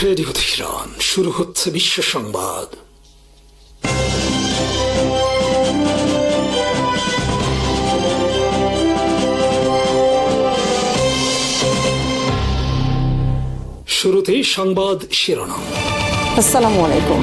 Radio Tehran, শুরু হচ্ছে বিশ্ব সংবাদ। শুরুতেই সংবাদ শিরোনাম। আসসালামু আলাইকুম।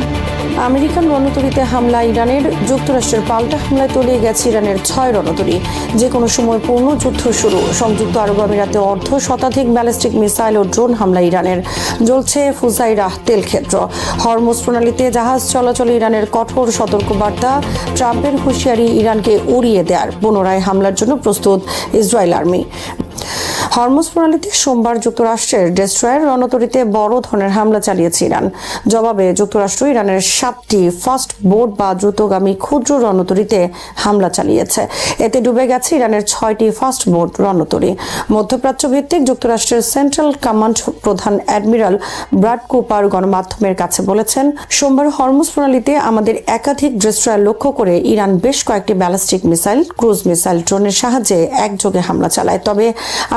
আমেরিকান রণতরীতে হামলা ইরানের, যুক্তরাষ্ট্রের পাল্টা হামলায় তলিয়ে গেছে ইরানের 6 রণতরী। যে কোনো সময় পূর্ণ যুদ্ধ শুরু। সংযুক্ত আরব আমিরাতে অর্ধ শতাধিক ব্যালিস্টিক মিসাইল ও ড্রোন হামলা ইরানের। জ্বলছে ফুজাইরাহ তেল ক্ষেত্র। হরমুজ প্রণালীতে জাহাজ চলাচলে ইরানের কঠোর সতর্কবার্তা। ট্রাম্পের হুঁশিয়ারি ইরানকে উড়িয়ে দেওয়ার। পুনরায় হামলার জন্য প্রস্তুত ইসরায়েল আর্মি। হরমুজ প্রণালীতে সোমবার যুক্তরাষ্ট্রের ডেস্ট্রয়ার রণতরীতে বড় ধরনের হামলা চালিয়েছে ইরান। জবাবে যুক্তরাষ্ট্র ইরানের 7টি ফাস্ট বোট বা দ্রুতগামী ক্ষুদ্র রণতরীতে হামলা চালিয়েছে। এতে ডুবে গেছে ইরানের 6টি ফাস্ট বোট রণতরী। মধ্যপ্রাচ্য ভিত্তিক যুক্তরাষ্ট্রের সেন্ট্রাল কমান্ড প্রধান অ্যাডমিরাল ব্রাড কুপার গণমাধ্যমের কাছে বলেছেন, সোমবার হরমুজ প্রণালীতে আমাদের একাধিক ডেস্ট্রয়ার লক্ষ্য করে ইরান বেশ কয়েকটি ব্যালিস্টিক মিসাইল, ক্রুজ মিসাইল, ড্রোনের সাহায্যে একযোগে হামলা চালায়। তবে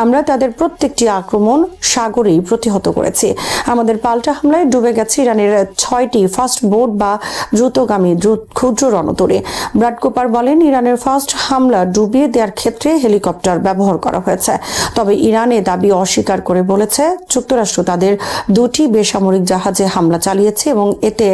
আমরা তাদের প্রত্যেকটি আক্রমণ সাগরেই প্রতিহত করেছি। আমাদের পাল্টা হামলায় ডুবে গেছে ইরানের 6টি ফাস্ট বোট বা দ্রুতগামী ক্ষুদ্র রণতরী। ব্রাড কুপার বলেন, ইরানের ফার্স্ট হামলা ডুবিয়ে দেওয়ার ক্ষেত্রে হেলিকপ্টার ব্যবহার করা হয়েছে। তবে ইরান এ দাবি অস্বীকার করে বলেছে, যুক্তরাষ্ট্র তাদের 2টি বেসামরিক জাহাজে হামলা চালিয়েছে এবং এতে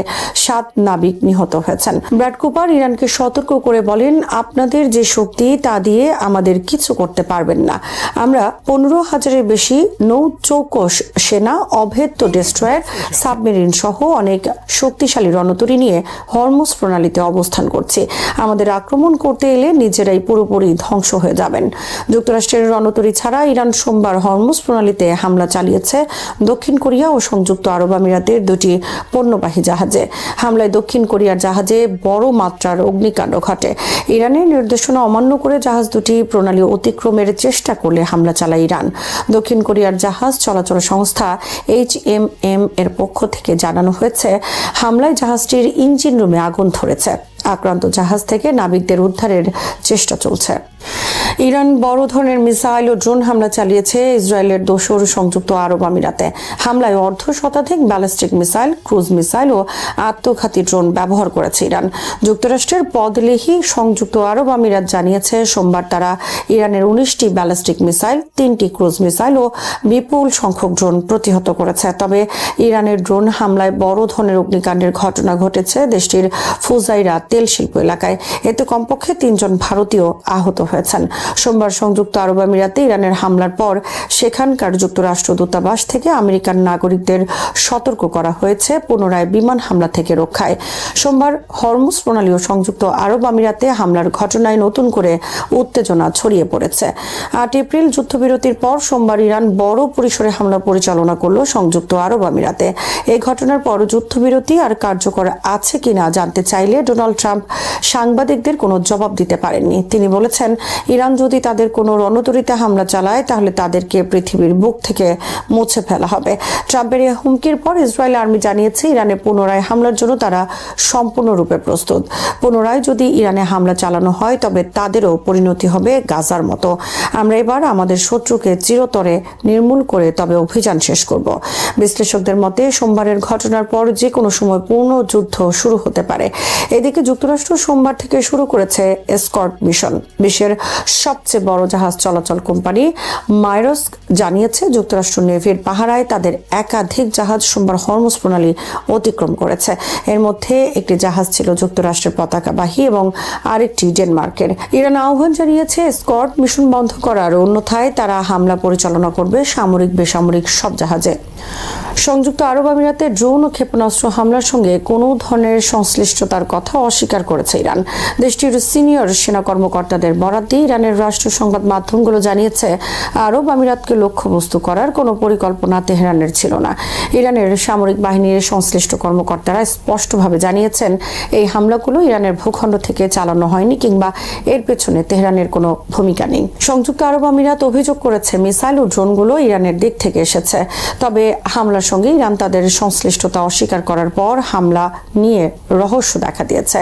7 নাবিক নিহত হয়েছেন। ব্রাড কুপার ইরানকে সতর্ক করে বলেন, আপনাদের যে শক্তি তা দিয়ে আমাদের কিছু করতে পারবেন না। আমরা 15,000-এর বেশি নৌ-চৌকস সেনা, অভেদ্য ডেস্ট্রয়ার, সাবমেরিন সহ অনেক শক্তিশালী রণতরী নিয়ে হরমুজ প্রণালীতে অবস্থান করছি। আমাদের আক্রমণ করতে এলে নিজেরাই পুরোপুরি ধ্বংস হয়ে যাবেন। যুক্তরাষ্ট্রের রণতরী ছাড়া ইরান সোমবার হরমুজ প্রণালীতে হামলা চালিয়েছে দক্ষিণ কোরিয়া ও সংযুক্ত আরব আমিরাতের 2টি পণ্যবাহী জাহাজে। হামলায় দক্ষিণ কোরিয়ার জাহাজে বড় মাত্রার অগ্নিকাণ্ড ঘটে। ইরানের নির্দেশনা অমান্য করে জাহাজ দুটি প্রণালী অতিক্রমের চেষ্টা করলে হামলা চালায় ইরান। দক্ষিণ কোরিয়ার জাহাজ চলাচল সংস্থা HMM এর পক্ষ থেকে জানানো হয়েছে, হামলায় জাহাজটির ইঞ্জিন রুমে আগুন ধরেছে। আক্রান্ত জাহাজ থেকে নাবিকদের উদ্ধারের চেষ্টা চলছে। ইরান বড় ধরনের মিসাইল ও ড্রোন হামলা চালিয়েছে ইসরায়েলের দোসর সংযুক্ত আরব আমিরাতে। হামলায় অর্ধ শতাধিক ব্যালিস্টিক মিসাইল, ক্রুজ মিসাইল ও আত্মঘাতী ড্রোন ব্যবহার করেছে ইরান। যুক্তরাষ্ট্রের পদলেহি সংযুক্ত আরব আমিরাত জানিয়েছে, সোমবার তারা ইরানের 19টি ব্যালিস্টিক মিসাইল, 3টি ক্রুজ মিসাইল ও বিপুল সংখ্যক ড্রোন প্রতিহত করেছে। তবে ইরানের ড্রোন হামলায় বড় ধরনের অগ্নিকাণ্ডের ঘটনা ঘটেছে দেশটির ফুজাইরা তেল শিল্প এলাকায়। এতে কমপক্ষে 3 জন ভারতীয় আহত হয়েছেন। সোমবার সংযুক্ত আরব আমিরাতে ইরানের হামলার পর সেখানকার যুক্তরাষ্ট্র দূতাবাস থেকে আমেরিকান নাগরিকদের সতর্ক করা হয়েছে পুনরায় বিমান হামলা থেকে রক্ষায়। সোমবার হরমুজ প্রণালী ও সংযুক্ত আরব আমিরাতে হামলার ঘটনায় নতুন করে উত্তেজনা ছড়িয়ে পড়েছে। 8 এপ্রিল যুদ্ধবিরতির পর সোমবার ইরান বড় পরিসরে হামলা পরিচালনা করল সংযুক্ত আরব আমিরাতে। এই ঘটনার পর যুদ্ধবিরতি আর কার্যকর আছে কিনা জানতে চাইলে ডোনাল্ড ট্রাম্প সাংবাদিকদের কোনো জবাব দিতে পারেননি। তিনি বলেছেন, ইরান যদি তাদের কোনো রণতরীতে হামলা চালায় তাহলে তাদেরকে পৃথিবীর বুক থেকে মুছে ফেলা হবে। ট্রাম্পের এই হুমকির পর ইসরায়েল আর্মি জানিয়েছে, ইরানে পুনরায় হামলার জন্য তারা সম্পূর্ণরূপে প্রস্তুত। পুনরায় যদি ইরানে হামলা চালানো হয় তবে তাদেরও পরিণতি হবে গাজার মতো। আমরা এবার আমাদের শত্রুকে চিরতরে নির্মূল করে তবে অভিযান শেষ করব। বিশ্লেষকদের মতে সোমবারের ঘটনার পর যে কোনো সময় পূর্ণ যুদ্ধ শুরু হতে পারে। এদিকে যুক্তরাষ্ট্র সোমবার থেকে শুরু করেছে এসকর্ট মিশন। বিশ্বের সবচেয়ে বড় জাহাজ চলাচল কোম্পানি মাইরস্ক জানিয়েছে, যুক্তরাষ্ট্র নেভির পাহারায় তাদের একাধিক জাহাজ সোমবার হরমুজ প্রণালী অতিক্রম করেছে। এর মধ্যে একটি জাহাজ ছিল যুক্তরাষ্ট্রের পতাকাবাহী এবং আরেকটি ডেনমার্কের। ইরান আহ্বান জানিয়েছে এসকর্ট মিশন বন্ধ করার, অন্যথায় তারা হামলা পরিচালনা করবে সামরিক বেসামরিক সব জাহাজে। সংযুক্ত আরব আমিরাতে ড্রোন ও ক্ষেপণাস্ত্র হামলার সঙ্গে কোনো ধরনের সংশ্লিষ্টতার কথা অস্বীকার করেছে ইরান। দেশটির সিনিয়র সেনা কর্মকর্তাদের বরাত দিয়ে ইরানের রাষ্ট্র সংবাদ মাধ্যমগুলো জানিয়েছে, আরব আমিরাতকে লক্ষ্যবস্তু করার কোনো পরিকল্পনা তেহরানের ছিল না। ইরানের সামরিক বাহিনীর সংশ্লিষ্ট কর্মকর্তারা স্পষ্টভাবে জানিয়েছেন, এই হামলাগুলো ইরানের ভূখণ্ড থেকে চালানো হয়নি কিংবা এর পেছনে তেহরানের কোনো ভূমিকা নেই। সংযুক্ত আরব আমিরাত অভিযোগ করেছে, মিসাইল ও ড্রোনগুলো ইরানের দিক থেকে এসেছে। তবে হামলা হামলার সঙ্গে ইরান তাদের সংশ্লিষ্টতা অস্বীকার করার পর হামলা নিয়ে রহস্য দেখা দিয়েছে।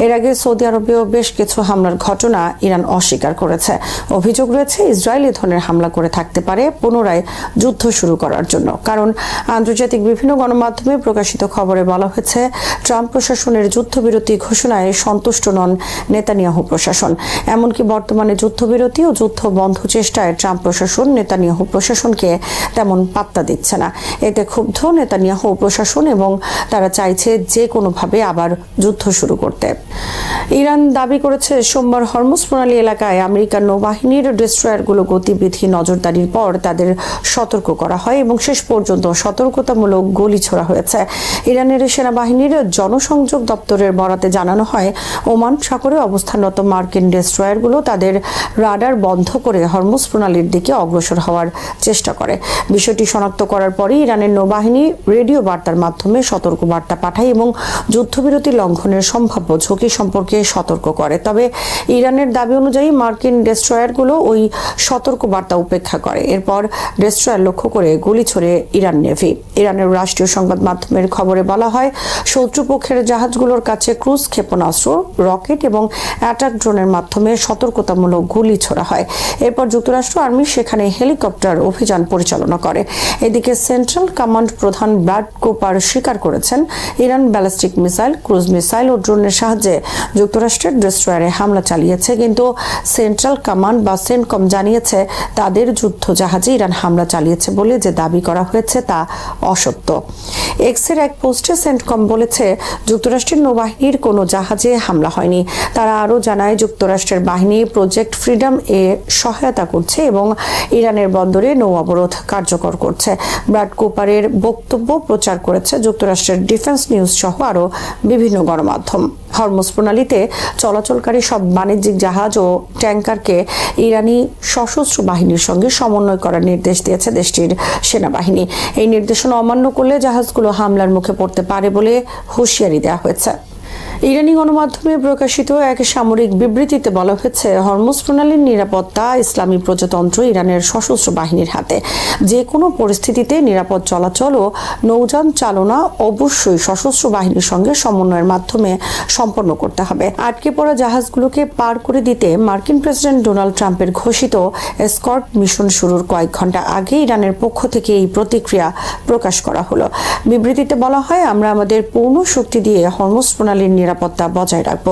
এর আগে সৌদি আরবেও বেশ কিছু হামলার ঘটনা ইরান অস্বীকার করেছে। অভিযোগ রয়েছে ইসরায়েল এই ধরনের হামলা করে থাকতে পারে পুনরায় যুদ্ধ শুরু করার জন্য। কারণ আন্তর্জাতিক বিভিন্ন গণমাধ্যমে প্রকাশিত খবরে বলা হয়েছে ট্রাম্প প্রশাসনের যুদ্ধবিরতি ঘোষণায় সন্তুষ্ট নন নেতানিয়াহু প্রশাসন। এমনকি বর্তমানে যুদ্ধবিরতি ও যুদ্ধ বন্ধ চেষ্টায় ট্রাম্প প্রশাসন নেতানিয়াহু প্রশাসনকে তেমন পাত্তা দিচ্ছে না। এতে ক্ষুব্ধ নেতানিয়াহু প্রশাসন এবং তারা চাইছে যে কোনোভাবে আবার যুদ্ধ শুরু করতে। ইরান দাবি করেছে সোমবার হরমুজ প্রণালী এলাকায় আমেরিকান নৌবাহিনীর ডেস্ট্রয়ারগুলো গতিবিধি নজরদারির পর তাদের সতর্ক করা হয় এবং শেষ পর্যন্ত সতর্কতামূলক গুলি ছোড়া হয়েছে। ইরানের সেনাবাহিনীর জনসংযোগ দপ্তরের বরাতে জানানো হয় ওমান সাগরে অবস্থানরত মার্কিন ডেস্ট্রয়ারগুলো তাদের রাডার বন্ধ করে হরমুজ প্রণালীর দিকে অগ্রসর হওয়ার চেষ্টা করে। বিষয়টি শনাক্ত করার পরই ইরানের নৌবাহিনী রেডিও বার্তার মাধ্যমে সতর্ক বার্তা পাঠায় এবং যুদ্ধবিরতি লঙ্ঘনের সম্ভাব্য ঝুঁকি সম্পর্কে সতর্ক করে। তবে ইরানের দাবি অনুযায়ী মার্কিন ডেস্ট্রয়ারগুলো ওই সতর্ক বার্তা উপেক্ষা করে। এরপর ডেস্ট্রয়ার লক্ষ্য করে গুলি ছোড়ে ইরান নেভি। ইরানের রাষ্ট্রীয় সংবাদ মাধ্যমের খবরে বলা হয় শত্রুপক্ষের জাহাজগুলোর কাছে ক্রুজ ক্ষেপণাস্ত্র, রকেট এবং অ্যাটাক ড্রোনের মাধ্যমে সতর্কতামূলক গুলি ছোড়া হয়। এরপর যুক্তরাষ্ট্র আর্মি সেখানে হেলিকপ্টার অভিযান পরিচালনা করে। এদিকে সেন্ট্রাল কমান্ড প্রধান ব্রাড কোপার স্বীকার করেছেন Iran ballistic missile, cruise missile ও ড্রোনের সাহায্যে যুক্তরাষ্ট্রের ডেস্ট্রয়ারে হামলা চালিয়েছে, কিন্তু সেন্ট্রাল কমান্ড বা সেন্টকম জানিয়েছে তাদের যুদ্ধ জাহাজে ইরান হামলা চালিয়েছে বলে যে দাবি করা হয়েছে তা অসত্য। এক্সের এক পোস্টে সেন্টকম বলেছে যুক্তরাষ্ট্রের নৌবাহিনীর কোনো জাহাজে হামলা হয়নি। তারা আরও জানায় যুক্তরাষ্ট্রের বাহিনী প্রজেক্ট ফ্রিডম এ সহায়তা করছে এবং ইরানের বন্দরে নৌ অবরোধ কার্যকর করছে। ব্রাড কুপারের বক্তব্য প্রচার করেছে যুক্তরাষ্ট্রের ডিফেন্স নিউজ সহ আরও বিভিন্ন গণমাধ্যম। হরমুজ প্রণালীতে চলাচলকারী সব বাণিজ্যিক জাহাজ ও ট্যাঙ্কারকে ইরানি সশস্ত্র বাহিনীর সঙ্গে সমন্বয় করার নির্দেশ দিয়েছে দেশটির সেনাবাহিনী। এই নির্দেশনা অমান্য করলে জাহাজগুলো হামলার মুখে পড়তে পারে বলে হুঁশিয়ারি দেওয়া হয়েছে। ইরানি গণমাধ্যমে প্রকাশিত এক সামরিক বিবৃতিতে বলা হয়েছে হরমুজ প্রণালীর নিরাপত্তা ইসলামী প্রজাতন্ত্র ইরানের সশস্ত্র বাহিনীর হাতে। যে কোনো পরিস্থিতিতে নিরাপদ চলাচল ও নৌযান চালনা অবশ্যই সশস্ত্র বাহিনীর সঙ্গে সমন্বয়ের মাধ্যমে সম্পন্ন করতে হবে। আটকে পড়া জাহাজগুলোকে পার করে দিতে মার্কিন প্রেসিডেন্ট ডোনাল্ড ট্রাম্পের ঘোষিত এসকর্ট মিশন শুরুর কয়েক ঘন্টা আগে ইরানের পক্ষ থেকে এই প্রতিক্রিয়া প্রকাশ করা হলো। বিবৃতিতে বলা হয় আমরা আমাদের পূর্ণ শক্তি দিয়ে হরমুজ প্রণালীর নিরাপত্তা বজায় রাখব।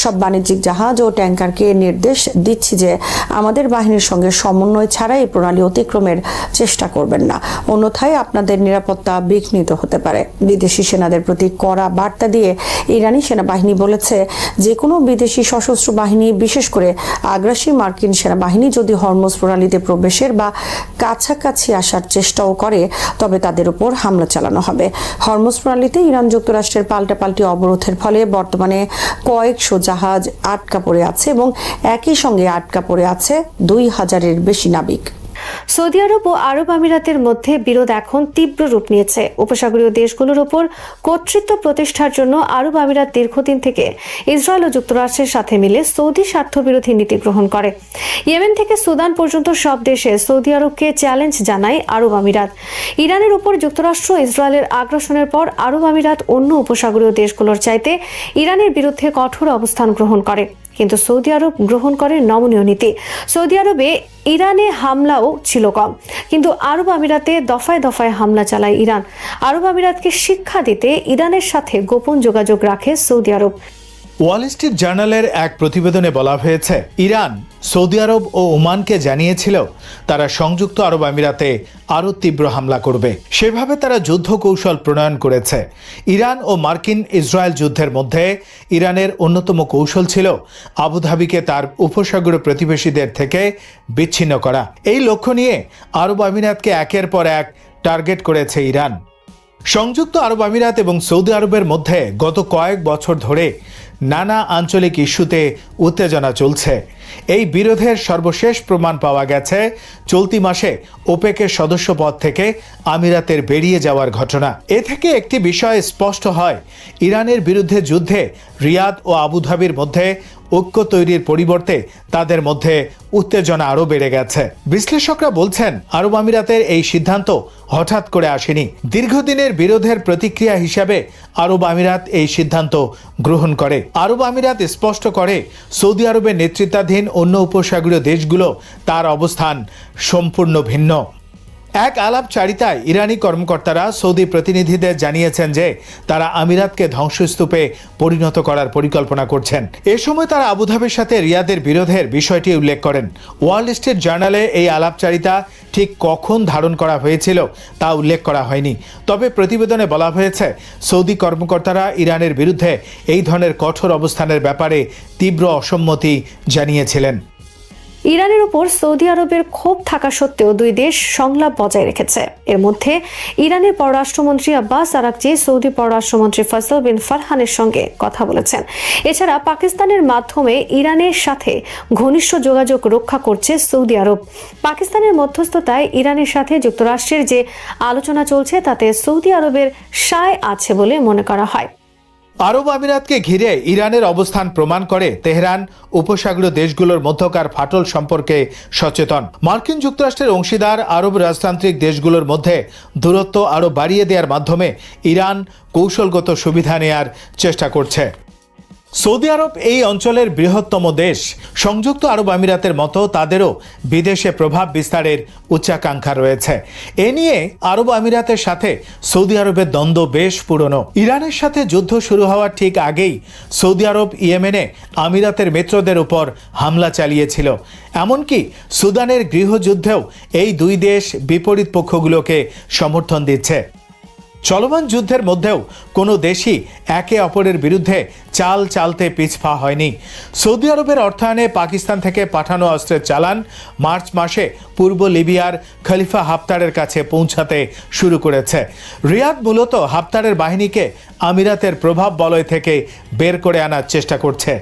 সব বাণিজ্যিক জাহাজ ও ট্যাঙ্কারকে নির্দেশ দিচ্ছি যে আমাদের বাহিনীর সঙ্গে সমন্বয় ছাড়া এই প্রণালী অতিক্রমের চেষ্টা করবেন না, অন্যথায় আপনাদের নিরাপত্তা বিঘ্নিত হতে পারে। বিদেশি সেনাদের প্রতি কড়া বার্তা দিয়ে ইরানি সেনাবাহিনী বলেছে যে কোনো বিদেশি সশস্ত্র বাহিনী, বিশেষ করে আগ্রাসী মার্কিন সেনাবাহিনী যদি হরমুজ প্রণালীতে প্রবেশের বা কাছাকাছি আসার চেষ্টাও করে তবে তাদের উপর হামলা চালানো হবে। হরমুজ প্রণালীতে ইরান যুক্তরাষ্ট্রের পাল্টাপাল্টি অবরোধের ফলে বর্তমানে কয়েকশো জাহাজ আটকা পড়ে আছে এবং একই সঙ্গে আটকা পড়ে আছে 2000-এর বেশি নাবিক। সৌদি আরব ও আরব আমিরাতের মধ্যে বিরোধ এখন তীব্র রূপ নিয়েছে। উপসাগরীয় দেশগুলোর উপর কর্তৃত্ব প্রতিষ্ঠার জন্য আরব আমিরাত দীর্ঘদিন থেকে ইসরায়েল ও যুক্তরাষ্ট্রের সাথে মিলে সৌদি স্বার্থবিরোধী নীতি গ্রহণ করে। ইয়েমেন থেকে সুদান পর্যন্ত সব দেশে সৌদি আরবকে চ্যালেঞ্জ জানায় আরব আমিরাত। ইরানের উপর যুক্তরাষ্ট্র ইসরায়েলের আগ্রাসনের পর আরব আমিরাত অন্য উপসাগরীয় দেশগুলোর চাইতে ইরানের বিরুদ্ধে কঠোর অবস্থান গ্রহণ করে, কিন্তু সৌদি আরব গ্রহণ করে নমনীয় নীতি। সৌদি আরবে ইরানে হামলাও ছিল কম, কিন্তু আরব আমিরাতে দফায় দফায় হামলা চালায় ইরান। আরব আমিরাতকে শিক্ষা দিতে ইরানের সাথে গোপন যোগাযোগ রাখে সৌদি আরব। ওয়াল স্ট্রিট জার্নালের এক প্রতিবেদনে বলা হয়েছে ইরান সৌদি আরব ও ওমানকে জানিয়েছিল তারা সংযুক্ত আরব আমিরাতে আরও তীব্র হামলা করবে। সেভাবে তারা যুদ্ধ কৌশল প্রণয়ন করেছে। ইরান ও মার্কিন ইসরায়েল যুদ্ধের মধ্যে ইরানের অন্যতম কৌশল ছিল আবুধাবিকে তার উপসাগরীয় প্রতিবেশীদের থেকে বিচ্ছিন্ন করা। এই লক্ষ্য নিয়ে আরব আমিরাতকে একের পর এক টার্গেট করেছে ইরান। সংযুক্ত আরব আমিরাত এবং সৌদি আরবের মধ্যে গত কয়েক বছর ধরে নানা আঞ্চলিক ইস্যুতে উত্তেজনা চলছে। এই বিরোধের সর্বশেষ প্রমাণ পাওয়া গেছে চলতি মাসে ওপেকের সদস্য পদ থেকে আমিরাতের বেরিয়ে যাওয়ার ঘটনা। এ থেকে একটি বিষয় স্পষ্ট হয়, ইরানের বিরুদ্ধে যুদ্ধে রিয়াদ ও আবুধাবির মধ্যে ঐক্য তৈরির পরিবর্তে তাদের মধ্যে উত্তেজনা আরও বেড়ে গেছে। বিশ্লেষকরা বলছেন, আরব আমিরাতের এই সিদ্ধান্ত হঠাৎ করে আসেনি। দীর্ঘদিনের বিরোধের প্রতিক্রিয়া হিসাবে আরব আমিরাত এই সিদ্ধান্ত গ্রহণ করে। আরব আমিরাত স্পষ্ট করে, সৌদি আরবের নেতৃত্বাধীন অন্য উপসাগরীয় দেশগুলো তার অবস্থান সম্পূর্ণ ভিন্ন। এক আলাপচারিতায় ইরানি কর্মকর্তারা সৌদি প্রতিনিধিদের জানিয়েছেন যে তারা আমিরাতকে ধ্বংসস্তূপে পরিণত করার পরিকল্পনা করছেন। এ সময় তারা আবুধাবির সাথে রিয়াদের বিরোধের বিষয়টি উল্লেখ করেন। ওয়ার্ল্ড স্ট্রিট জার্নালে এই আলাপচারিতা ঠিক কখন ধারণ করা হয়েছিল তা উল্লেখ করা হয়নি। তবে প্রতিবেদনে বলা হয়েছে, সৌদি কর্মকর্তারা ইরানের বিরুদ্ধে এই ধরনের কঠোর অবস্থানের ব্যাপারে তীব্র অসম্মতি জানিয়েছিলেন। ইরানের উপর সৌদি আরবের ক্ষোভ থাকা সত্ত্বেও দুই দেশ সংলাপ বজায় রেখেছে। এর মধ্যে ইরানের পররাষ্ট্রমন্ত্রী আব্বাস আরাকচি সৌদি পররাষ্ট্রমন্ত্রী ফয়সাল বিন ফারহানের সঙ্গে কথা বলেছেন। এছাড়া পাকিস্তানের মাধ্যমে ইরানের সাথে ঘনিষ্ঠ যোগাযোগ রক্ষা করছে সৌদি আরব। পাকিস্তানের মধ্যস্থতায় ইরানের সাথে যুক্তরাষ্ট্রের যে আলোচনা চলছে তাতে সৌদি আরবের সায় আছে বলে মনে করা হয়। আরব আমিরাতকে ঘিরে ইরানের অবস্থান প্রমাণ করে তেহরান উপসাগরীয় দেশগুলোর মধ্যকার ফাটল সম্পর্কে সচেতন। মার্কিন যুক্তরাষ্ট্রের অংশীদার আরব রাজতান্ত্রিক দেশগুলোর মধ্যে দূরত্ব আরও বাড়িয়ে দেওয়ার মাধ্যমে ইরান কৌশলগত সুবিধা নেয়ার চেষ্টা করছে। সৌদি আরব এই অঞ্চলের বৃহত্তম দেশ। সংযুক্ত আরব আমিরাতের মতো তাদেরও বিদেশে প্রভাব বিস্তারের উচ্চাকাঙ্ক্ষা রয়েছে। এ নিয়ে আরব আমিরাতের সাথে সৌদি আরবের দ্বন্দ্ব বেশ পুরনো। ইরানের সাথে যুদ্ধ শুরু হওয়ার ঠিক আগেই সৌদি আরব ইয়েমেনে আমিরাতের মিত্রদের উপর হামলা চালিয়েছিল। এমনকি সুদানের গৃহযুদ্ধেও এই দুই দেশ বিপরীত পক্ষগুলোকে সমর্থন দিচ্ছে। চলমান যুদ্ধের মধ্যেও কোনো দেশই একে অপরের বিরুদ্ধে চাল চালতে পিছপা হয়নি। সৌদি আরবের অর্থায়নে পাকিস্তান থেকে পাঠানো অস্ত্রের চালান মার্চ মাসে পূর্ব লিবিয়ার খলিফা হাফতারের কাছে পৌঁছাতে শুরু করেছে। রিয়াদ মূলত হাফতারের বাহিনীকে আমিরাতের প্রভাব বলয় থেকে বের করে আনার চেষ্টা করছে।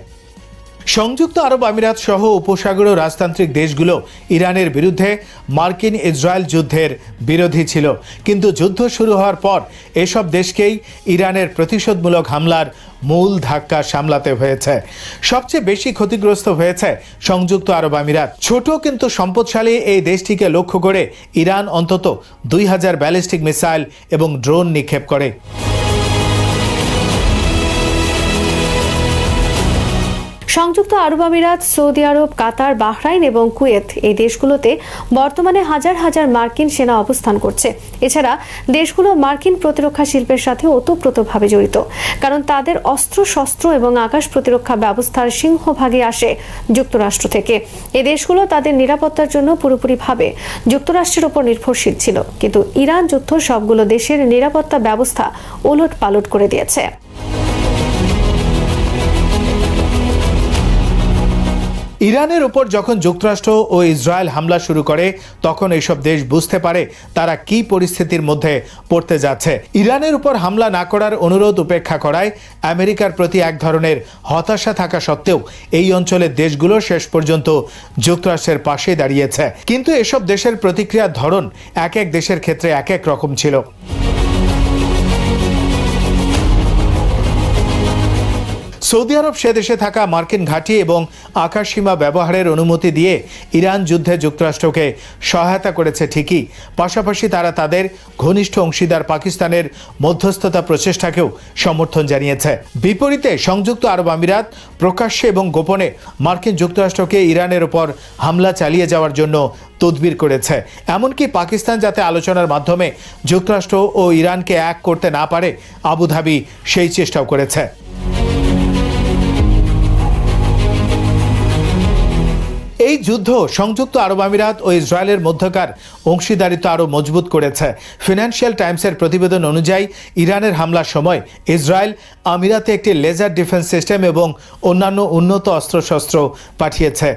সংযুক্ত আরব আমিরাত সহ উপসাগরীয় রাজতান্ত্রিক দেশগুলো ইরানের বিরুদ্ধে মার্কিন ইসরায়েল যুদ্ধের বিরোধী ছিল, কিন্তু যুদ্ধ শুরু হওয়ার পর এসব দেশকেই ইরানের প্রতিশোধমূলক হামলার মূল ধাক্কা সামলাতে হয়েছে। সবচেয়ে বেশি ক্ষতিগ্রস্ত হয়েছে সংযুক্ত আরব আমিরাত। ছোট কিন্তু সম্পদশালী এই দেশটিকে লক্ষ্য করে ইরান অন্তত 2000 ব্যালিস্টিক মিসাইল এবং ড্রোন নিক্ষেপ করে। সংযুক্ত আরব আমিরাত, সৌদি আরব, কাতার, বাহরাইন এবং কুয়েত এই দেশগুলোতে বর্তমানে হাজার হাজার মার্কিন সেনা অবস্থান করছে। এছাড়া দেশগুলো মার্কিন প্রতিরক্ষা শিল্পের সাথে ওতপ্রোতভাবে জড়িত, কারণ তাদের অস্ত্র শস্ত্র এবং আকাশ প্রতিরক্ষা ব্যবস্থার সিংহভাগই আসে যুক্তরাষ্ট্র থেকে। এই দেশগুলো তাদের নিরাপত্তার জন্য পুরোপুরিভাবে যুক্তরাষ্ট্রের উপর নির্ভরশীল ছিল, কিন্তু ইরান যুদ্ধ সবগুলো দেশের নিরাপত্তা ব্যবস্থা ওলট পালট করে দিয়েছে। ইরানের উপর যখন যুক্তরাষ্ট্র ও ইসরায়েল হামলা শুরু করে তখন এইসব দেশ বুঝতে পারে তারা কি পরিস্থিতির মধ্যে পড়তে যাচ্ছে। ইরানের উপর হামলা না করার অনুরোধ উপেক্ষা করায় আমেরিকার প্রতি এক ধরনের হতাশা থাকা সত্ত্বেও এই অঞ্চলের দেশগুলো শেষ পর্যন্ত যুক্তরাষ্ট্রের পাশে দাঁড়িয়েছে। কিন্তু এসব দেশের প্রতিক্রিয়ার ধরন এক এক দেশের ক্ষেত্রে এক এক রকম ছিল। সৌদি আরব সে দেশে থাকা মার্কিন ঘাঁটি এবং আকাশসীমা ব্যবহারের অনুমতি দিয়ে ইরান যুদ্ধে যুক্তরাষ্ট্রকে সহায়তা করেছে ঠিকই, পাশাপাশি তারা তাদের ঘনিষ্ঠ অংশীদার পাকিস্তানের মধ্যস্থতা প্রচেষ্টাকেও সমর্থন জানিয়েছে। বিপরীতে সংযুক্ত আরব আমিরাত প্রকাশ্যে এবং গোপনে মার্কিন যুক্তরাষ্ট্রকে ইরানের উপর হামলা চালিয়ে যাওয়ার জন্য তদবির করেছে। এমনকি পাকিস্তান যাতে আলোচনার মাধ্যমে যুক্তরাষ্ট্র ও ইরানকে এক করতে না পারে, আবুধাবি সেই চেষ্টাও করেছে। এই যুদ্ধ সংযুক্ত আরব আমিরাত ও ইসরায়েলের মধ্যকার অংশীদারিত্ব আরও মজবুত করেছে। ফিনান্সিয়াল টাইমসের প্রতিবেদন অনুযায়ী ইরানের হামলার সময় ইসরায়েল আমিরাতে একটি লেজার ডিফেন্স সিস্টেম এবং অন্যান্য উন্নত অস্ত্রশস্ত্র পাঠিয়েছে।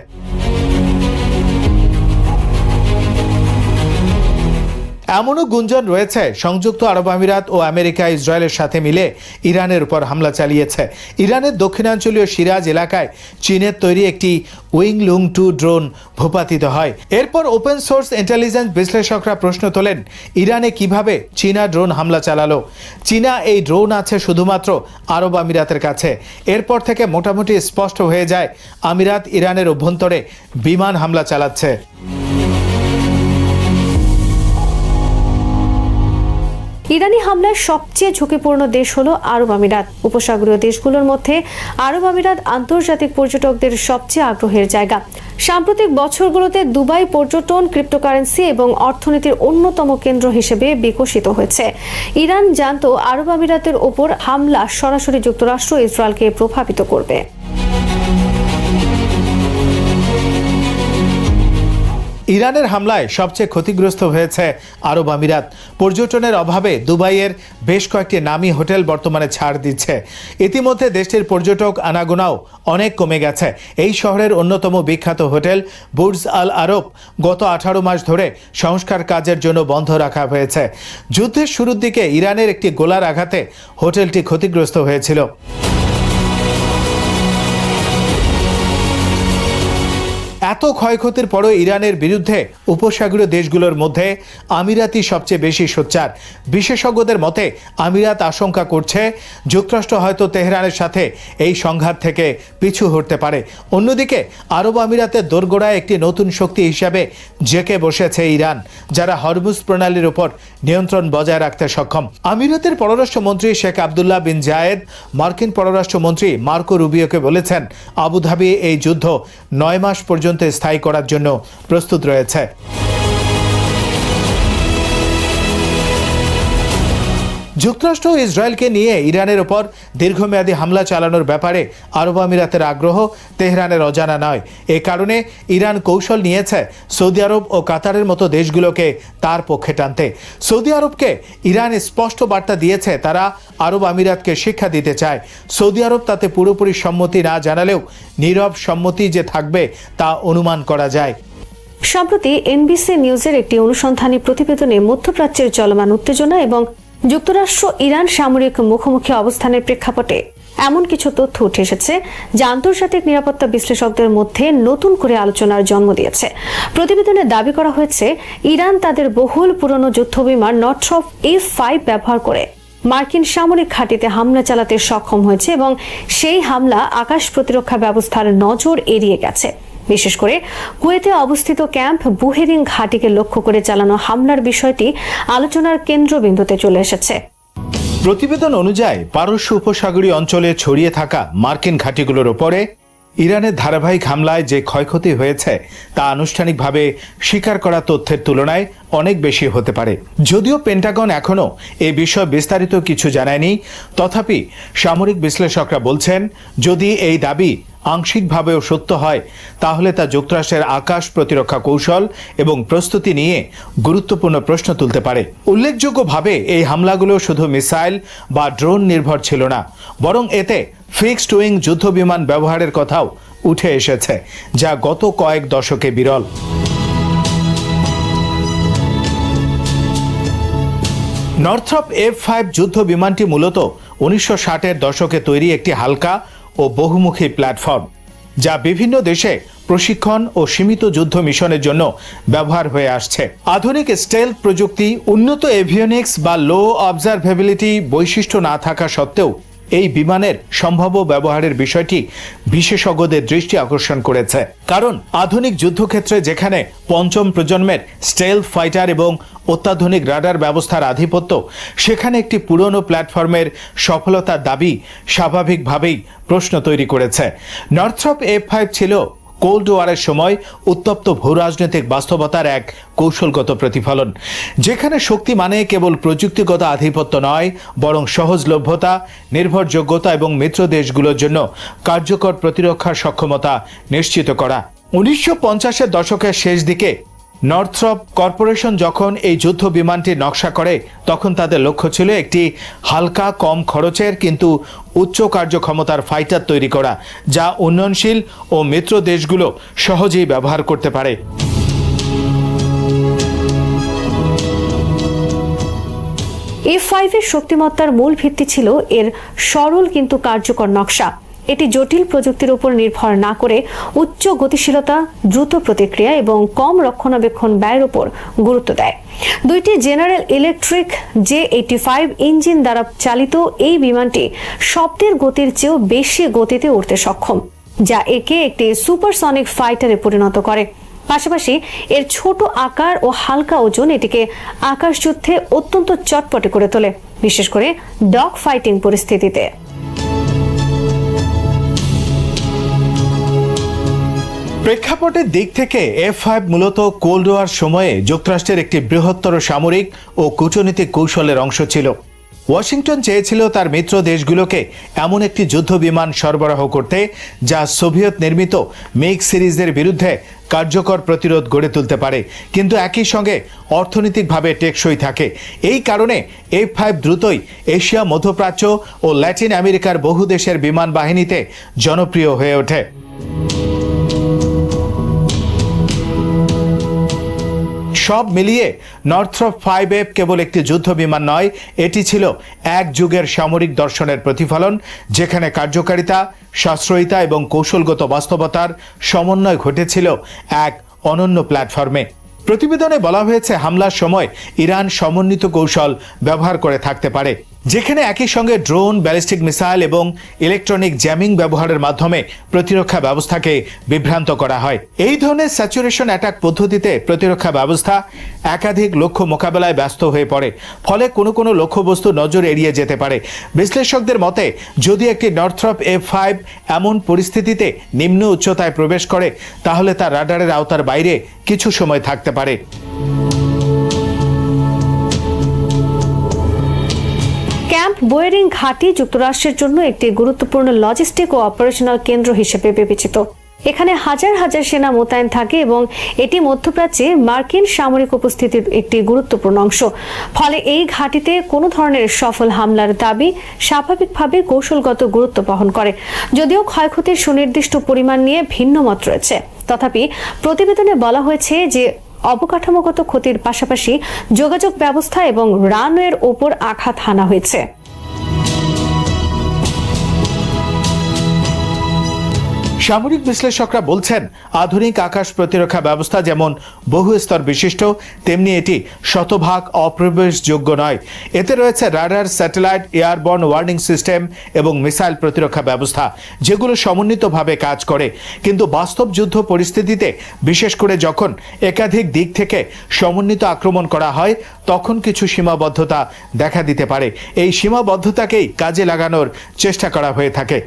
এমনও গুঞ্জন রয়েছে সংযুক্ত আরব আমিরাত ও আমেরিকা ইসরায়েলের সাথে মিলে ইরানের উপর হামলা চালিয়েছে। ইরানের দক্ষিণাঞ্চলীয় সিরাজ এলাকায় চীনের তৈরি একটি উইংলুং 2 ড্রোন ভূপাতিত হয়। এরপর ওপেন সোর্স ইন্টেলিজেন্স বিশ্লেষকরা প্রশ্ন তোলেন, ইরানে কিভাবে চীনা ড্রোন হামলা চালালো? চীনা এই ড্রোন আছে শুধুমাত্র আরব আমিরাতের কাছে। এরপর থেকে মোটামুটি স্পষ্ট হয়ে যায় আমিরাত ইরানের অভ্যন্তরে বিমান হামলা চালাচ্ছে। ইরানি হামলার সবচেয়ে ঝুঁকিপূর্ণ দেশ হলো আরব আমিরাত। উপসাগরীয় দেশগুলোর মধ্যে আরব আমিরাত আন্তর্জাতিক পর্যটকদের সবচেয়ে আগ্রহের জায়গা। সাম্প্রতিক বছরগুলোতে দুবাই পর্যটন, ক্রিপ্টোকারেন্সি এবং অর্থনীতির অন্যতম কেন্দ্র হিসেবে বিকশিত হয়েছে। ইরান জানতো আরব আমিরাতের ওপর হামলা সরাসরি যুক্তরাষ্ট্র ও ইসরায়েলকে প্রভাবিত করবে। ইরানের হামলায় সবচেয়ে ক্ষতিগ্রস্ত হয়েছে আরব আমিরাত। পর্যটনের অভাবে দুবাইয়ের বেশ কয়েকটি নামী হোটেল বর্তমানে ছাড় দিচ্ছে। ইতিমধ্যে দেশটির পর্যটক আনাগোনাও অনেক কমে গেছে। এই শহরের অন্যতম বিখ্যাত হোটেল বুর্জ আল আরব গত 18 মাস ধরে সংস্কার কাজের জন্য বন্ধ রাখা হয়েছে। যুদ্ধের শুরুর দিকে ইরানের একটি গোলার আঘাতে হোটেলটি ক্ষতিগ্রস্ত হয়েছিল। এত ক্ষয়ক্ষতির পরও ইরানের বিরুদ্ধে উপসাগরীয় দেশগুলোর মধ্যে আমিরাতই সবচেয়ে বেশি সোচ্চার। বিশেষজ্ঞদের মতে আমিরাত আশঙ্কা করছে যুক্তরাষ্ট্র হয়তো তেহরানের সাথে এই সংঘাত থেকে পিছু হটতে পারে। অন্যদিকে আরব আমিরাতের দোরগোড়ায় একটি নতুন শক্তি হিসাবে জেকে বসেছে ইরান, যারা হরমুজ প্রণালীর উপর নিয়ন্ত্রণ বজায় রাখতে সক্ষম। আমিরাতের পররাষ্ট্রমন্ত্রী শেখ আবদুল্লাহ বিন জায়েদ মার্কিন পররাষ্ট্রমন্ত্রী মার্কো রুবিওকে বলেছেন, আবুধাবি এই যুদ্ধ 9 মাস পর্যন্ত স্থায়ী করার জন্য প্রস্তুত রয়েছে। যুক্তরাষ্ট্র ও ইসরায়েলকে নিয়ে ইরানের ওপর দীর্ঘমেয়াদী হামলা চালানোর ব্যাপারে আরব আমিরাতের আগ্রহ তেহরানের অজানা নয়। এ কারণে ইরান কৌশল নিয়েছে সৌদি আরব ও কাতারের মতো দেশগুলোকে তার পক্ষে টানতে। সৌদি আরবকে ইরান স্পষ্ট বার্তা দিয়েছে তারা আরব আমিরাতকে শিক্ষা দিতে চায়। সৌদি আরব তাতে পুরোপুরি সম্মতি না জানালেও নীরব সম্মতি যে থাকবে তা অনুমান করা যায়। সম্প্রতি এনবিসি নিউজের একটি অনুসন্ধানী প্রতিবেদনে মধ্যপ্রাচ্যের চলমান উত্তেজনা এবং যুক্তরাষ্ট্র ইরান সামরিক মুখোমুখি অবস্থানের প্রেক্ষাপটে এমন কিছু তথ্য উঠে এসেছে যা আন্তর্জাতিক নিরাপত্তা বিশ্লেষকদের মধ্যে নতুন করে আলোচনার জন্ম দিয়েছে। প্রতিবেদনে দাবি করা হয়েছে, ইরান তাদের বহুল পুরনো যুদ্ধবিমান নর্থ্রপ F-5 ব্যবহার করে মার্কিন সামরিক ঘাঁটিতে হামলা চালাতে সক্ষম হয়েছে এবং সেই হামলা আকাশ প্রতিরক্ষা ব্যবস্থার নজর এড়িয়ে গেছে। বিশেষ করে কুয়েতে অবস্থিত ক্যাম্প বুহেরিং ঘাঁটিকে লক্ষ্য করে চালানো হামলার বিষয়টি আলোচনার কেন্দ্রবিন্দুতে চলে এসেছে। প্রতিবেদন অনুযায়ী পারস্য উপসাগরীয় অঞ্চলে ছড়িয়ে থাকা মার্কিন ঘাঁটিগুলোর ওপরে ইরানের ধারাবাহিক হামলায় যে ক্ষয়ক্ষতি হয়েছে তা আনুষ্ঠানিকভাবে স্বীকার করা তথ্যের তুলনায় অনেক বেশি হতে পারে। যদিও পেন্টাগন এখনও এ বিষয়ে বিস্তারিত কিছু জানায়নি, তথাপি সামরিক বিশ্লেষকরা বলছেন যদি এই দাবি আংশিকভাবেও সত্য হয় তাহলে তা যুক্তরাষ্ট্রের আকাশ প্রতিরক্ষা কৌশল এবং প্রস্তুতি নিয়ে গুরুত্বপূর্ণ প্রশ্ন তুলতে পারে। উল্লেখযোগ্যভাবে এই হামলাগুলো শুধু মিসাইল বা ড্রোন নির্ভর ছিল না, বরং এতে ফিক্সড উইং যুদ্ধবিমান ব্যবহারের কথাও উঠে এসেছে, যা গত কয়েক দশকে বিরল। নর্থ্রপ F-5 যুদ্ধ বিমানটি মূলত 1960-এর দশকে তৈরি একটি হালকা ও বহুমুখী প্ল্যাটফর্ম, যা বিভিন্ন দেশে প্রশিক্ষণ ও সীমিত যুদ্ধ মিশনের জন্য ব্যবহার হয়ে আসছে। আধুনিক স্টেলথ প্রযুক্তি, উন্নত এভিওনিক্স বা লো অবজারভেবিলিটি বৈশিষ্ট্য না থাকা সত্ত্বেও এই বিমানের সম্ভাব্য ব্যবহারের বিষয়টি বিশেষজ্ঞদের দৃষ্টি আকর্ষণ করেছে। কারণ আধুনিক যুদ্ধক্ষেত্রে যেখানে পঞ্চম প্রজন্মের স্টেলথ ফাইটার এবং অত্যাধুনিক রাডার ব্যবস্থার আধিপত্য, সেখানে একটি পুরনো প্ল্যাটফর্মের সফলতার দাবি স্বাভাবিকভাবেই প্রশ্ন তৈরি করেছে। নর্থ্রপ F-5 ছিল কোল্ড ওয়ারের সময় উত্তপ্ত ভূরাজনৈতিক বাস্তবতার এক কৌশলগত প্রতিফলন, যেখানে শক্তি মানে কেবল প্রযুক্তিগত আধিপত্য নয়, বরং সহজলভ্যতা, নির্ভরযোগ্যতা এবং মিত্র দেশগুলোর জন্য কার্যকর প্রতিরক্ষার সক্ষমতা নিশ্চিত করা। 1950-এর দশকের শেষ দিকে নর্থ্রপ কর্পোরেশন যখন এই যুদ্ধ বিমানটি নকশা করে, তখন তাদের লক্ষ্য ছিল একটি হালকা, কম খরচের কিন্তু উচ্চ কার্যক্ষমতার ফাইটার তৈরি করা, যা উন্নয়নশীল ও মিত্র দেশগুলো সহজেই ব্যবহার করতে পারে। F5 এর শক্তিমত্তার মূল ভিত্তি ছিল এর সরল কিন্তু কার্যকর নকশা। এটি জটিল প্রযুক্তির উপর নির্ভর না করে উচ্চ গতিশীলতা, দ্রুত প্রতিক্রিয়া এবং কম রক্ষণাবেক্ষণ ব্যয়ের উপর গুরুত্ব দেয়। দুইটি জেনারেল ইলেকট্রিক J85 ইঞ্জিন দ্বারা চালিত এই বিমানটি শব্দের গতির চেয়েও বেশি গতিতে উড়তে সক্ষম, যা একে একটি সুপারসনিক ফাইটারে পরিণত করে। পাশাপাশি এর ছোট আকার ও হালকা ওজন এটিকে আকাশযুদ্ধে অত্যন্ত চটপটে করে তোলে, বিশেষ করে ডগ ফাইটিং পরিস্থিতিতে। প্রেক্ষাপটের দিক থেকে F5 মূলত কোল্ড ওয়ার সময়ে যুক্তরাষ্ট্রের একটি বৃহত্তর সামরিক ও কূটনৈতিক কৌশলের অংশ ছিল। ওয়াশিংটন চেয়েছিল তার মিত্র দেশগুলোকে এমন একটি যুদ্ধ বিমান সরবরাহ করতে যা সোভিয়েত নির্মিত মেক সিরিজের বিরুদ্ধে কার্যকর প্রতিরোধ গড়ে তুলতে পারে, কিন্তু একই সঙ্গে অর্থনৈতিকভাবে টেকসই থাকে। এই কারণে F5 দ্রুতই এশিয়া, মধ্যপ্রাচ্য ও ল্যাটিন আমেরিকার বহু দেশের বিমান বাহিনীতে জনপ্রিয় হয়ে ওঠে। সব মিলিয়ে নর্থ্রপ 5F কেবল একটি যুদ্ধ বিমান নয়, এটি ছিল এক যুগের সামরিক দর্শনের প্রতিফলন, যেখানে কার্যকারিতা, সাশ্রয়িতা এবং কৌশলগত বাস্তবতার সমন্বয় ঘটেছিল এক অনন্য প্ল্যাটফর্মে। প্রতিবেদনে বলা হয়েছে হামলার সময় ইরান সমন্বিত কৌশল ব্যবহার করে থাকতে পারে, যেখানে একই সঙ্গে ড্রোন, ব্যালিস্টিক মিসাইল এবং ইলেকট্রনিক জ্যামিং ব্যবহারের মাধ্যমে প্রতিরক্ষা ব্যবস্থাকে বিভ্রান্ত করা হয়। এই ধরনের স্যাচুরেশন অ্যাটাক পদ্ধতিতে প্রতিরক্ষা ব্যবস্থা একাধিক লক্ষ্য মোকাবেলায় ব্যস্ত হয়ে পড়ে, ফলে কোনো কোনো লক্ষ্যবস্তু নজর এড়িয়ে যেতে পারে। বিশ্লেষকদের মতে, যদি একটি নর্থ্রপ F5 এমন পরিস্থিতিতে নিম্ন উচ্চতায় প্রবেশ করে, তাহলে তা রাডারের আওতার বাইরে কিছু সময় থাকতে পারে। ক্যাম্প বোয়েরিং ঘাঁটি যুক্তরাষ্ট্রের জন্য একটি গুরুত্বপূর্ণ লজিস্টিক ও অপারেশনাল কেন্দ্র হিসেবে বিবেচিত। এখানে হাজার হাজার সেনা মোতায়েন থাকে এবং এটি মধ্যপ্রাচ্যে মার্কিন সামরিক উপস্থিতির একটি গুরুত্বপূর্ণ অংশ। ফলে এই ঘাঁটিতে কোনো ধরনের সফল হামলার দাবি স্বাভাবিকভাবে কৌশলগত গুরুত্ব বহন করে। যদিও ক্ষয়ক্ষতির সুনির্দিষ্ট পরিমাণ নিয়ে ভিন্ন মত রয়েছে, তথাপি প্রতিবেদনে বলা হয়েছে যে অবকাঠামোগত ক্ষতির পাশাপাশি যোগাযোগ ব্যবস্থা এবং রানওয়ের ওপর আঘাত হানা হয়েছে। সামরিক বিশ্লেষকরা বলছেন, আধুনিক আকাশ প্রতিরক্ষা ব্যবস্থা যেমন বহু স্তর বিশিষ্ট, তেমনি এটি শতভাগ অপ্রবেশযোগ্য নয়। এতে রয়েছে radar, satellite, airborne warning system এবং মিসাইল প্রতিরক্ষা ব্যবস্থা, যেগুলো সমন্বিতভাবে কাজ করে। কিন্তু বাস্তব যুদ্ধ পরিস্থিতিতে, বিশেষ করে যখন একাধিক দিক থেকে সমন্বিত আক্রমণ করা হয়, তখন কিছু সীমাবদ্ধতা দেখা দিতে পারে। এই সীমাবদ্ধতাকেই কাজে লাগানোর চেষ্টা করা হয়ে থাকে।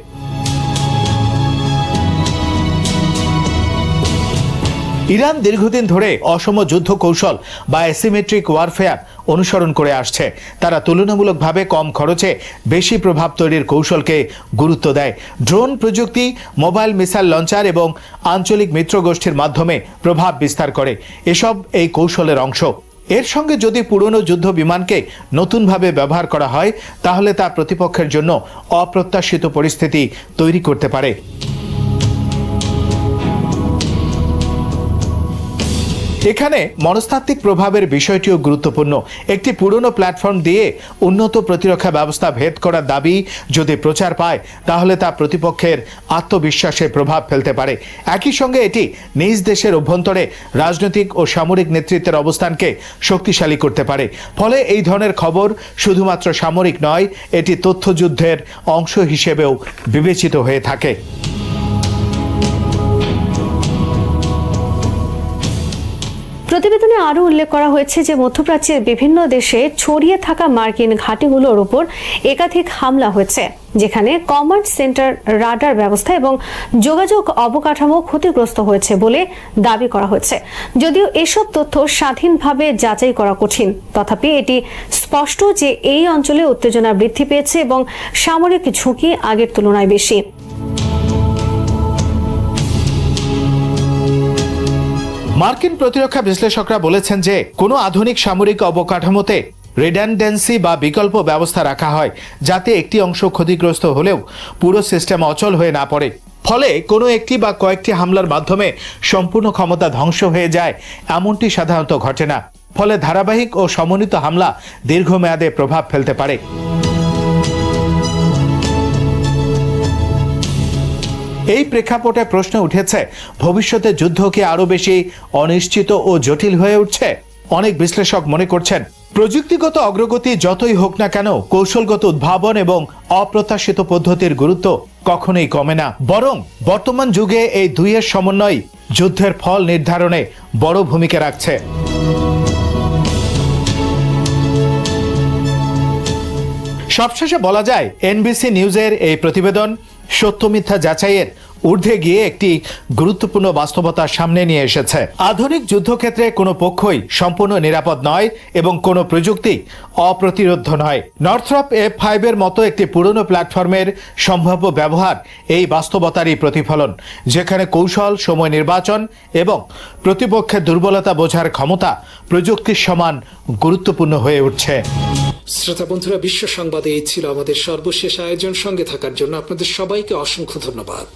ইরান দীর্ঘদিন ধরে অসম যুদ্ধ কৌশল বা অ্যাসিমেট্রিক ওয়ারফেয়ার অনুসরণ করে আসছে। তারা তুলনামূলকভাবে কম খরচে বেশি প্রভাব তৈরির কৌশলকে গুরুত্ব দেয়। ড্রোন প্রযুক্তি, মোবাইল মিসাইল লঞ্চার এবং আঞ্চলিক মিত্রগোষ্ঠীর মাধ্যমে প্রভাব বিস্তার করে। এসব এই কৌশলের অংশ। এর সঙ্গে যদি পুরনো যুদ্ধ বিমানকে নতুনভাবে ব্যবহার করা হয়, তাহলে তা প্রতিপক্ষের জন্য অপ্রত্যাশিত পরিস্থিতি তৈরি করতে পারে। এখানে মনস্তাত্ত্বিক প্রভাবের বিষয়টিও গুরুত্বপূর্ণ। একটি পুরনো প্ল্যাটফর্ম দিয়ে উন্নত প্রতিরক্ষা ব্যবস্থা ভেদ করার দাবি যদি প্রচার পায়, তাহলে তা প্রতিপক্ষের আত্মবিশ্বাসে প্রভাব ফেলতে পারে। একই সঙ্গে এটি নিজ দেশের অভ্যন্তরে রাজনৈতিক ও সামরিক নেতৃত্বের অবস্থানকে শক্তিশালী করতে পারে। ফলে এই ধরনের খবর শুধুমাত্র সামরিক নয়, এটি তথ্যযুদ্ধের অংশ হিসেবেও বিবেচিত হয়ে থাকে। প্রতিবেদনে আরও উল্লেখ করা হয়েছে যে মধ্যপ্রাচ্যের বিভিন্ন দেশে ছড়িয়ে থাকা মার্কিন ঘাঁটিগুলোর উপর একাধিক হামলা হয়েছে, যেখানে কমান্ড সেন্টার, রাডার ব্যবস্থা এবং যোগাযোগ অবকাঠামো ক্ষতিগ্রস্ত হয়েছে বলে দাবি করা হয়েছে। যদিও এসব তথ্য স্বাধীনভাবে যাচাই করা কঠিন, তথাপি এটি স্পষ্ট যে এই অঞ্চলে উত্তেজনা বৃদ্ধি পেয়েছে এবং সামরিক ঝুঁকি আগের তুলনায় বেশি। মার্কিন প্রতিরক্ষা বিশ্লেষকরা বলেছেন যে কোনো আধুনিক সামরিক অবকাঠামোতে রিডান্ডেন্সি বা বিকল্প ব্যবস্থা রাখা হয়, যাতে একটি অংশ ক্ষতিগ্রস্ত হলেও পুরো সিস্টেম অচল হয়ে না পড়ে। ফলে কোনো একটি বা কয়েকটি হামলার মাধ্যমে সম্পূর্ণ ক্ষমতা ধ্বংস হয়ে যায়, এমনটি সাধারণত ঘটে না। ফলে ধারাবাহিক ও সমন্বিত হামলা দীর্ঘমেয়াদে প্রভাব ফেলতে পারে। এই প্রেক্ষাপটে প্রশ্ন উঠেছে, ভবিষ্যতে যুদ্ধ কি আরো বেশি অনিশ্চিত ও জটিল হয়ে উঠছে? অনেক বিশ্লেষক মনে করছেন, প্রযুক্তিগত অগ্রগতি যতই হোক না কেন, কৌশলগত উদ্ভাবন এবং অপ্রত্যাশিত পদ্ধতির গুরুত্ব কখনোই কমে না। বরং বর্তমান যুগে এই দুইয়ের সমন্বয় যুদ্ধের ফল নির্ধারণে বড় ভূমিকা রাখছে। সবশেষে বলা যায়, এনবিসি নিউজের এই প্রতিবেদন সত্য মিথ্যা যাচাইয়ের ঊর্ধ্বে গিয়ে একটি গুরুত্বপূর্ণ বাস্তবতার সামনে নিয়ে এসেছে। আধুনিক যুদ্ধক্ষেত্রে কোনো পক্ষই সম্পূর্ণ নিরাপদ নয় এবং কোনো প্রযুক্তি অপ্রতিরোধ্য নয়। নর্থরপ F5 এর মতো একটি পুরনো প্ল্যাটফর্মের সম্ভাব্য ব্যবহার এই বাস্তবতারই প্রতিফলন, যেখানে কৌশল, সময় নির্বাচন এবং প্রতিপক্ষের দুর্বলতা বোঝার ক্ষমতা প্রযুক্তির সমান গুরুত্বপূর্ণ হয়ে উঠছে। শ্রোতা বন্ধুরা, বিশ্ব সংবাদে এই ছিল আমাদের সর্বশেষ আয়োজন। সঙ্গে থাকার জন্য আপনাদের সবাইকে অসংখ্য ধন্যবাদ।